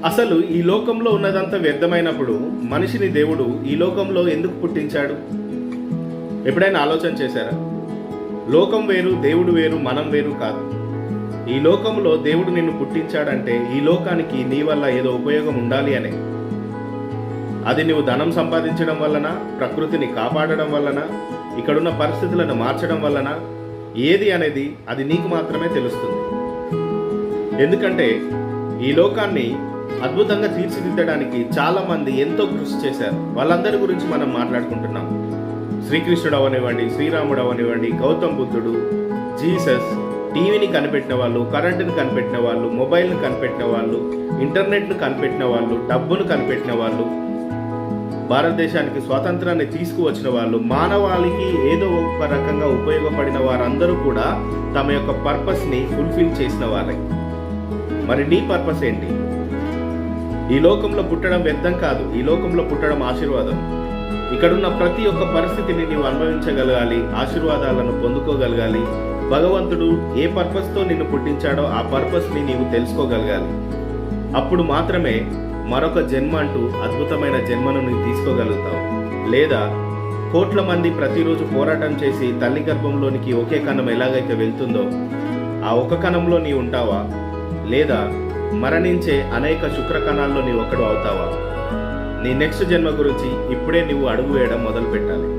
అసలు ఈ లోకంలో ఉన్నదంతా వ్యర్థమైనప్పుడు మనిషిని దేవుడు ఈ లోకంలో ఎందుకు పుట్టించాడు? ఎప్పుడైనా ఆలోచన చేశారా? లోకం వేరు, దేవుడు వేరు, మనం వేరు కాదు. ఈ లోకంలో దేవుడు నిన్ను పుట్టించాడంటే ఈ లోకానికి నీ వల్ల ఏదో ఉపయోగం ఉండాలి అనే. అది నువ్వు ధనం సంపాదించడం వలన, ప్రకృతిని కాపాడడం వలన, ఇక్కడున్న పరిస్థితులను మార్చడం వలన, ఏది అనేది అది నీకు మాత్రమే తెలుస్తుంది. ఎందుకంటే ఈ లోకాన్ని అద్భుతంగా తీర్చిదిద్దడానికి చాలా మంది ఎంతో కృషి చేశారు. వాళ్ళందరి గురించి మనం మాట్లాడుకుంటున్నాం. శ్రీకృష్ణుడు అవనివ్వండి, శ్రీరాముడు అవనివ్వండి, గౌతమ్ బుద్ధుడు, జీసస్, టీవీని కనిపెట్టిన వాళ్ళు, కరెంటుని కనిపెట్టిన వాళ్ళు, మొబైల్ని కనిపెట్టిన వాళ్ళు, ఇంటర్నెట్ను కనిపెట్టిన వాళ్ళు, డబ్బును కనిపెట్టిన వాళ్ళు, భారతదేశానికి స్వాతంత్రాన్ని తీసుకువచ్చిన వాళ్ళు, మానవాళికి ఏదో ఒక రకంగా ఉపయోగపడిన వారందరూ కూడా తమ యొక్క పర్పస్ని ఫుల్ఫిల్ చేసిన వారే. మరి నీ పర్పస్ ఏంటి? ఈ లోకంలో పుట్టడం వ్యర్థం కాదు, ఈ లోకంలో పుట్టడం ఆశీర్వాదం. ఇక్కడున్న ప్రతి ఒక్క పరిస్థితిని నీవు అనుభవించగలగాలి, ఆశీర్వాదాలను పొందుకోగలగాలి. భగవంతుడు ఏ పర్పస్తో నిన్ను పుట్టించాడో ఆ పర్పస్ని నీవు తెలుసుకోగలగాలి. అప్పుడు మాత్రమే మరొక జన్మ అంటూ అద్భుతమైన జన్మను నీవు తీసుకోగలుగుతావు. లేదా కోట్ల మంది ప్రతిరోజు పోరాటం చేసి తల్లి గర్భంలోనికి ఒకే కణం ఎలాగైతే వెళ్తుందో ఆ ఒక కణంలో నీవు ఉంటావా? లేదా మరణించే అనేక శుక్ర కణాల్లో నీవు ఒకడు అవుతావా? నీ నెక్స్ట్ జన్మ గురించి ఇప్పుడే నువ్వు అడుగు వేయడం మొదలు పెట్టాలి.